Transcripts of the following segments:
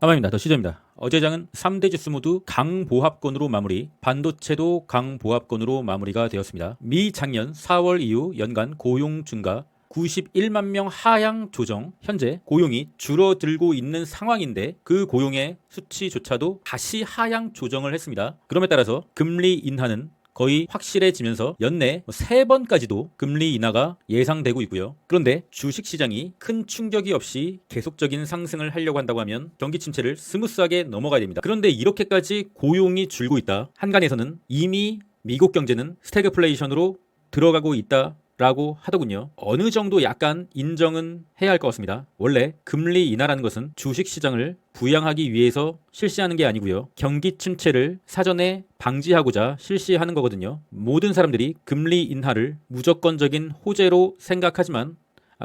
하마입니다. 더 시저입니다. 어제 장은 3대 지수 모두 강보합권으로 마무리, 반도체도 강보합권으로 마무리가 되었습니다. 미 작년 4월 이후 연간 고용 증가 91만 명 하향 조정, 현재 고용이 줄어들고 있는 상황인데 그 고용의 수치조차도 다시 하향 조정을 했습니다. 그럼에 따라서 금리 인하는 거의 확실해지면서 연내 3번까지도 금리 인하가 예상되고 있고요. 그런데 주식시장이 큰 충격이 없이 계속적인 상승을 하려고 한다고 하면 경기 침체를 스무스하게 넘어가야 됩니다. 그런데 이렇게까지 고용이 줄고 있다. 한간에서는 이미 미국 경제는 스태그플레이션으로 들어가고 있다 라고 하더군요. 어느 정도 약간 인정은 해야 할 것 같습니다. 원래 금리 인하라는 것은 주식시장을 부양하기 위해서 실시하는 게 아니고요. 경기 침체를 사전에 방지하고자 실시하는 거거든요. 모든 사람들이 금리 인하를 무조건적인 호재로 생각하지만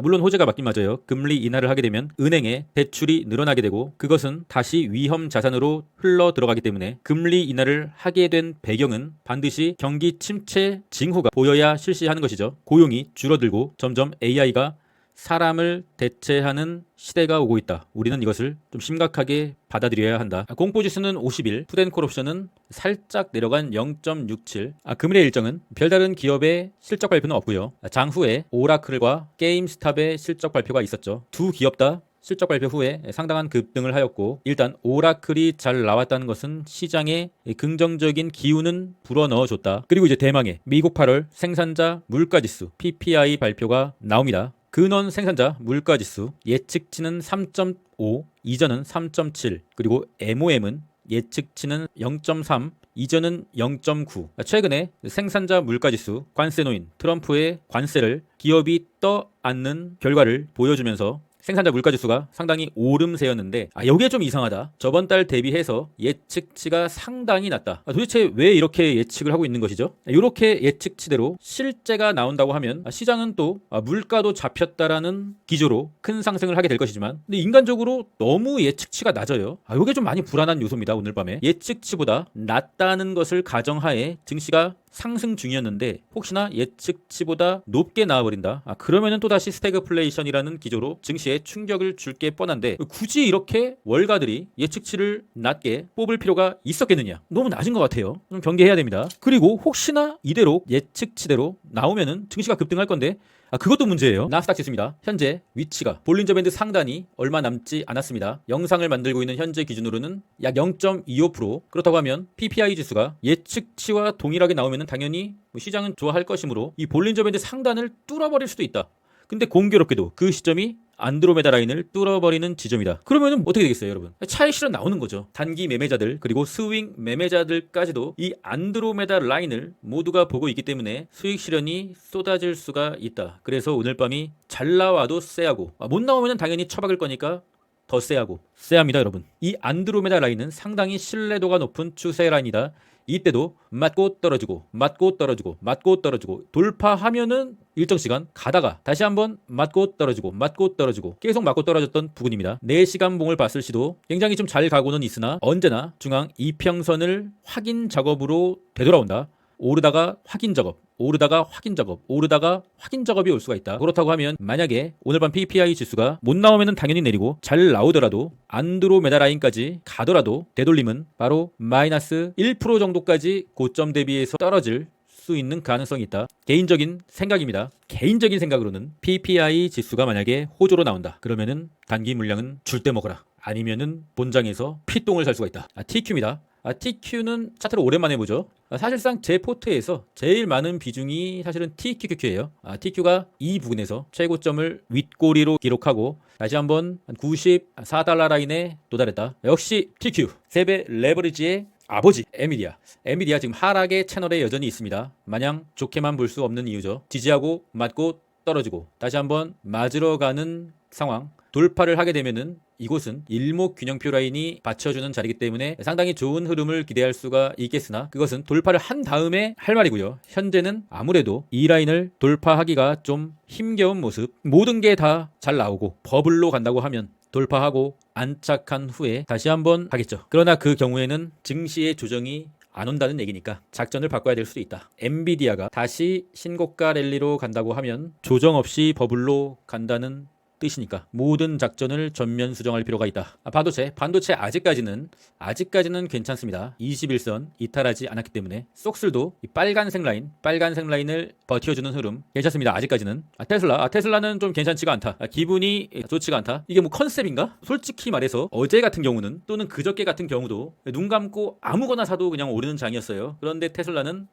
물론 호재가 맞긴 맞아요. 금리 인하를 하게 되면 은행의 대출이 늘어나게 되고 그것은 다시 위험 자산으로 흘러 들어가기 때문에 금리 인하를 하게 된 배경은 반드시 경기 침체 징후가 보여야 실시하는 것이죠. 고용이 줄어들고 점점 AI가 사람을 대체하는 시대가 오고 있다. 우리는 이것을 좀 심각하게 받아들여야 한다. 공포지수는 50일, 푸드앤콜옵션은 살짝 내려간 0.67. 금일의 일정은 별다른 기업의 실적 발표는 없고요. 장후에 오라클과 게임스탑의 실적 발표가 있었죠. 두 기업 다 실적 발표 후에 상당한 급등을 하였고 일단 오라클이 잘 나왔다는 것은 시장에 긍정적인 기운은 불어넣어줬다. 그리고 이제 대망의 미국 8월 생산자 물가지수 PPI 발표가 나옵니다. 근원 생산자 물가지수 예측치는 3.5, 이전은 3.7, 그리고 MOM은 예측치는 0.3, 이전은 0.9. 최근에 생산자 물가지수 관세 노인 트럼프의 관세를 기업이 떠안는 결과를 보여주면서 생산자 물가지수가 상당히 오름세였는데 여기에 좀 이상하다. 저번 달 대비해서 예측치가 상당히 낮다. 도대체 왜 이렇게 예측을 하고 있는 것이죠? 이렇게 예측치대로 실제가 나온다고 하면 시장은 또 물가도 잡혔다라는 기조로 큰 상승을 하게 될 것이지만 근데 인간적으로 너무 예측치가 낮아요. 이게 좀 많이 불안한 요소입니다. 오늘 밤에 예측치보다 낮다는 것을 가정하에 증시가 상승 중이었는데 혹시나 예측치보다 높게 나와버린다. 그러면은 또다시 스태그플레이션이라는 기조로 증시에 충격을 줄 게 뻔한데 굳이 이렇게 월가들이 예측치를 낮게 뽑을 필요가 있었겠느냐? 너무 낮은 것 같아요. 좀 경계해야 됩니다. 그리고 혹시나 이대로 예측치대로 나오면은 증시가 급등할 건데 그것도 문제예요. 나스닥 지수입니다. 현재 위치가 볼린저 밴드 상단이 얼마 남지 않았습니다. 영상을 만들고 있는 현재 기준으로는 약 0.25%. 그렇다고 하면 PPI 지수가 예측치와 동일하게 나오면 당연히 시장은 좋아할 것이므로 이 볼린저 밴드 상단을 뚫어버릴 수도 있다. 근데 공교롭게도 그 시점이 안드로메다 라인을 뚫어버리는 지점이다. 그러면은 어떻게 되겠어요, 여러분? 차익 실현 나오는 거죠. 단기 매매자들 그리고 스윙 매매자들까지도 이 안드로메다 라인을 모두가 보고 있기 때문에 수익 실현이 쏟아질 수가 있다. 그래서 오늘 밤이 잘 나와도 쎄하고 못 나오면은 당연히 처박을 거니까 더 쎄하고 쎄합니다, 여러분. 이 안드로메다 라인은 상당히 신뢰도가 높은 추세 라인이다. 이때도 맞고 떨어지고 맞고 떨어지고 맞고 떨어지고 돌파하면은 일정 시간 가다가 다시 한번 맞고 떨어지고 맞고 떨어지고 계속 맞고 떨어졌던 부근입니다. 4시간 봉을 봤을 시도 굉장히 좀 잘 가고는 있으나 언제나 중앙 이평선을 확인 작업으로 되돌아온다. 오르다가 확인 작업, 오르다가 확인 작업, 오르다가 확인 작업이 올 수가 있다. 그렇다고 하면 만약에 오늘 밤 PPI 지수가 못 나오면 당연히 내리고 잘 나오더라도 안드로메다 라인까지 가더라도 되돌림은 바로 마이너스 1% 정도까지 고점 대비해서 떨어질 수 있는 가능성이 있다. 개인적인 생각입니다. 개인적인 생각으로는 PPI 지수가 만약에 호조로 나온다. 그러면은 단기 물량은 줄 때 먹어라. 아니면은 본장에서 피똥을 살 수가 있다. TQ입니다. TQ는 차트를 오랜만에 보죠. 사실상 제 포트에서 제일 많은 비중이 사실은 TQQQ예요. TQ가 이 부분에서 최고점을 윗꼬리로 기록하고 다시 한번 94달러 라인에 도달했다. 역시 TQ 3배 레버리지의 아버지 엔비디아. 엔비디아 지금 하락의 채널에 여전히 있습니다. 마냥 좋게만 볼 수 없는 이유죠. 지지하고 맞고 떨어지고 다시 한번 맞으러 가는 상황. 돌파를 하게 되면은 이곳은 일목균형표 라인이 받쳐주는 자리이기 때문에 상당히 좋은 흐름을 기대할 수가 있겠으나 그것은 돌파를 한 다음에 할 말이고요. 현재는 아무래도 이 라인을 돌파하기가 좀 힘겨운 모습. 모든 게 다 잘 나오고 버블로 간다고 하면 돌파하고 안착한 후에 다시 한번 하겠죠. 그러나 그 경우에는 증시의 조정이 안 온다는 얘기니까 작전을 바꿔야 될 수도 있다. 엔비디아가 다시 신고가 랠리로 간다고 하면 조정 없이 버블로 간다는 뜻이니까 모든 작전을 전면 수정할 필요가 있다. 반도체 아직까지는 괜찮습니다. 21선 이탈하지 않았기 때문에 쏙슬도 이 빨간색 라인을 버텨주는 흐름 괜찮습니다. 아직까지는. 테슬라는 좀 괜찮지가 않다. 기분이 좋지가 않다. 이게 뭐 컨셉인가? 솔직히 말해서 어제 같은 경우는 또는 그저께 같은 경우도 눈 감고 아무거나 사도 그냥 오르는 장이었어요. 그런데 테슬라는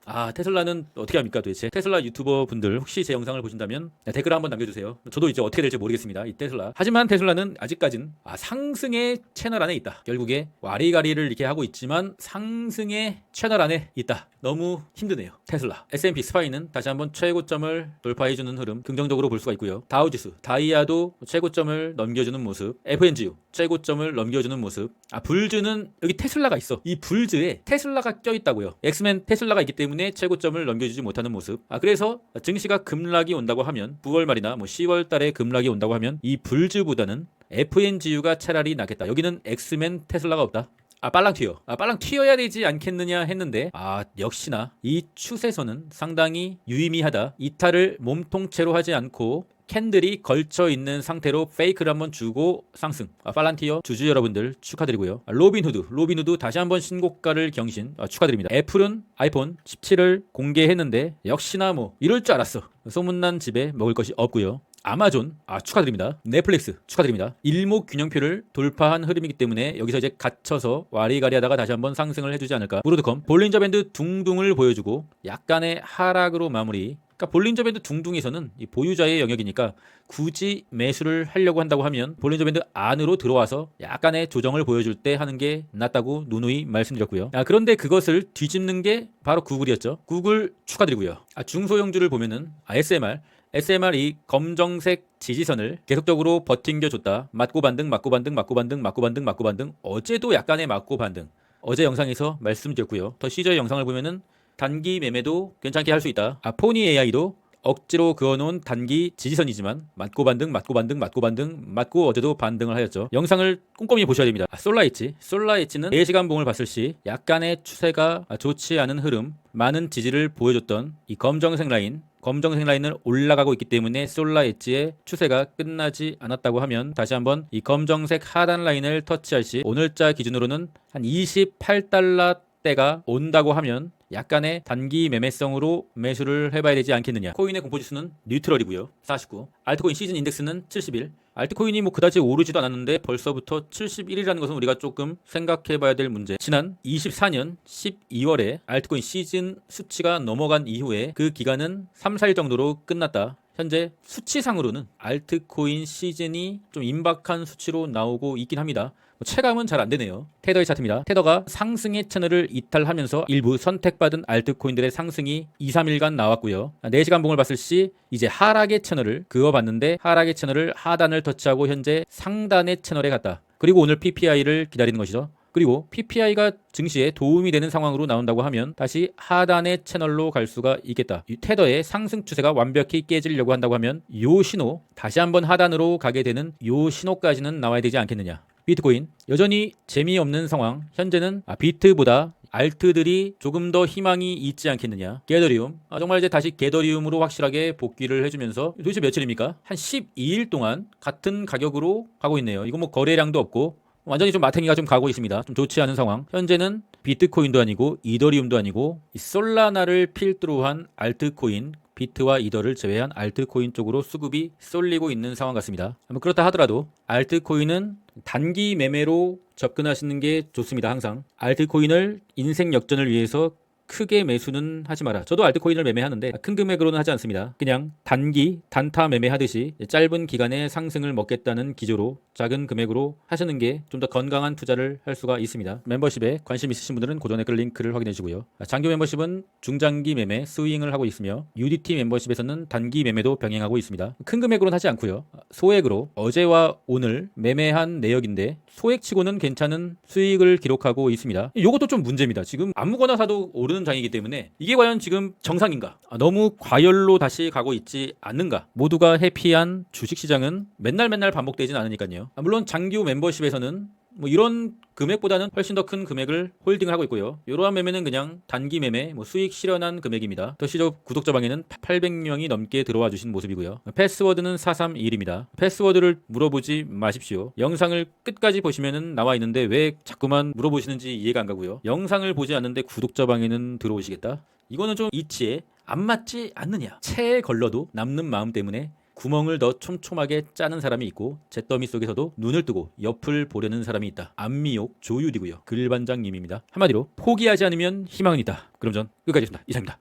어떻게 합니까 도대체? 테슬라 유튜버 분들 혹시 제 영상을 보신다면 댓글 한번 남겨주세요. 저도 이제 어떻게 될지 모르겠습니다. 이 테슬라. 하지만 테슬라는 아직까진 상승의 채널 안에 있다. 결국에 와리가리를 이렇게 하고 있지만 상승의 채널 안에 있다. 너무 힘드네요. 테슬라. S&P 스파이는 다시 한번 최고점을 돌파해주는 흐름 긍정적으로 볼 수가 있고요. 다우지수, 다이아도 최고점을 넘겨주는 모습. FNGU 최고점을 넘겨주는 모습. 불즈는 여기 테슬라가 있어. 이 불즈에 테슬라가 껴있다고요. 엑스맨 테슬라가 있기 때문에 최고점을 넘겨주지 못하는 모습. 그래서 증시가 급락이 온다고 하면 9월 말이나 10월 달에 급락이 온다고 하면 이 불즈보다는 FNGU가 차라리 낫겠다. 여기는 엑스맨 테슬라가 없다. 빨랑 튀어야 되지 않겠느냐 했는데 역시나 이 추세선은 상당히 유의미하다. 이탈을 몸통채로 하지 않고 캔들이 걸쳐 있는 상태로 페이크를 한번 주고 상승. 팔란티어 주주 여러분들 축하드리고요. 로빈후드 다시 한번 신고가를 경신 축하드립니다. 애플은 아이폰 17을 공개했는데 역시나 이럴 줄 알았어. 소문난 집에 먹을 것이 없고요. 아마존 축하드립니다. 넷플릭스 축하드립니다. 일목균형표를 돌파한 흐름이기 때문에 여기서 이제 갇혀서 와리가리하다가 다시 한번 상승을 해주지 않을까. 브로드컴 볼린저밴드 둥둥을 보여주고 약간의 하락으로 마무리. 그러니까 볼린저밴드 둥둥에서는 이 보유자의 영역이니까 굳이 매수를 하려고 한다고 하면 볼린저밴드 안으로 들어와서 약간의 조정을 보여줄 때 하는 게 낫다고 누누이 말씀드렸고요. 그런데 그것을 뒤집는 게 바로 구글이었죠. 구글 축하드리고요. 중소형주를 보면은 SMR 이 검정색 지지선을 계속적으로 버팅겨줬다. 맞고 반등. 어제도 약간의 맞고 반등. 어제 영상에서 말씀드렸고요. 더 시저의 영상을 보면은 단기 매매도 괜찮게 할 수 있다. 포니 AI도 억지로 그어놓은 단기 지지선이지만 맞고 어제도 반등을 하였죠. 영상을 꼼꼼히 보셔야 됩니다. 솔라엣지는 4시간 봉을 봤을 시 약간의 추세가 좋지 않은 흐름, 많은 지지를 보여줬던 이 검정색 라인을 올라가고 있기 때문에 솔라엣지의 추세가 끝나지 않았다고 하면 다시 한번 이 검정색 하단 라인을 터치할 시 오늘자 기준으로는 한 28달러 때가 온다고 하면 약간의 단기 매매성으로 매수를 해봐야 되지 않겠느냐. 코인의 공포지수는 뉴트럴이고요. 49. 알트코인 시즌 인덱스는 71. 알트코인이 그다지 오르지도 않았는데 벌써부터 71이라는 것은 우리가 조금 생각해봐야 될 문제. 지난 24년 12월에 알트코인 시즌 수치가 넘어간 이후에 그 기간은 3, 4일 정도로 끝났다. 현재 수치상으로는 알트코인 시즌이 좀 임박한 수치로 나오고 있긴 합니다. 체감은 잘 안되네요. 테더의 차트입니다. 테더가 상승의 채널을 이탈하면서 일부 선택받은 알트코인들의 상승이 2, 3일간 나왔고요. 4시간 봉을 봤을 시 이제 하락의 채널을 그어봤는데 하락의 채널을 하단을 터치하고 현재 상단의 채널에 갔다. 그리고 오늘 PPI를 기다리는 것이죠. 그리고 PPI가 증시에 도움이 되는 상황으로 나온다고 하면 다시 하단의 채널로 갈 수가 있겠다. 이 테더의 상승 추세가 완벽히 깨지려고 한다고 하면 요 신호, 다시 한번 하단으로 가게 되는 요 신호까지는 나와야 되지 않겠느냐. 비트코인 여전히 재미없는 상황. 현재는 비트보다 알트들이 조금 더 희망이 있지 않겠느냐. 게더리움 정말 이제 다시 게더리움으로 확실하게 복귀를 해주면서 도대체 며칠입니까? 한 12일 동안 같은 가격으로 가고 있네요. 이거 거래량도 없고 완전히 좀 마탱이가 좀 가고 있습니다. 좀 좋지 않은 상황. 현재는 비트코인도 아니고 이더리움도 아니고 솔라나를 필두로 한 알트코인, 비트와 이더를 제외한 알트코인 쪽으로 수급이 쏠리고 있는 상황 같습니다. 그렇다 하더라도 알트코인은 단기 매매로 접근하시는 게 좋습니다. 항상 알트코인을 인생 역전을 위해서 크게 매수는 하지 마라. 저도 알트코인을 매매하는데 큰 금액으로는 하지 않습니다. 그냥 단타 매매하듯이 짧은 기간에 상승을 먹겠다는 기조로 작은 금액으로 하시는 게 좀 더 건강한 투자를 할 수가 있습니다. 멤버십에 관심 있으신 분들은 고정 댓글 링크를 확인해 주시고요. 장기 멤버십은 중장기 매매 스윙을 하고 있으며 UDT 멤버십에서는 단기 매매도 병행하고 있습니다. 큰 금액으로는 하지 않고요. 소액으로 어제와 오늘 매매한 내역인데 소액치고는 괜찮은 수익을 기록하고 있습니다. 이것도 좀 문제입니다. 지금 아무거나 사도 오르는 장이기 때문에 이게 과연 지금 정상인가? 너무 과열로 다시 가고 있지 않는가? 모두가 해피한 주식시장은 맨날 반복되진 않으니까요. 물론 장기 멤버십에서는 뭐 이런 금액보다는 훨씬 더 큰 금액을 홀딩을 하고 있고요. 이러한 매매는 그냥 단기 매매, 수익 실현한 금액입니다. 더 시저 구독자 방에는 800명이 넘게 들어와 주신 모습이고요. 패스워드는 431입니다. 패스워드를 물어보지 마십시오. 영상을 끝까지 보시면은 나와 있는데 왜 자꾸만 물어보시는지 이해가 안 가고요. 영상을 보지 않는데 구독자 방에는 들어오시겠다? 이거는 좀 이치에 안 맞지 않느냐. 체에 걸러도 남는 마음 때문에 구멍을 더 촘촘하게 짜는 사람이 있고 잿더미 속에서도 눈을 뜨고 옆을 보려는 사람이 있다. 안미옥 조유리고요. 글반장님입니다. 한마디로 포기하지 않으면 희망은 있다. 그럼 전 끝까지 했습니다. 이상입니다.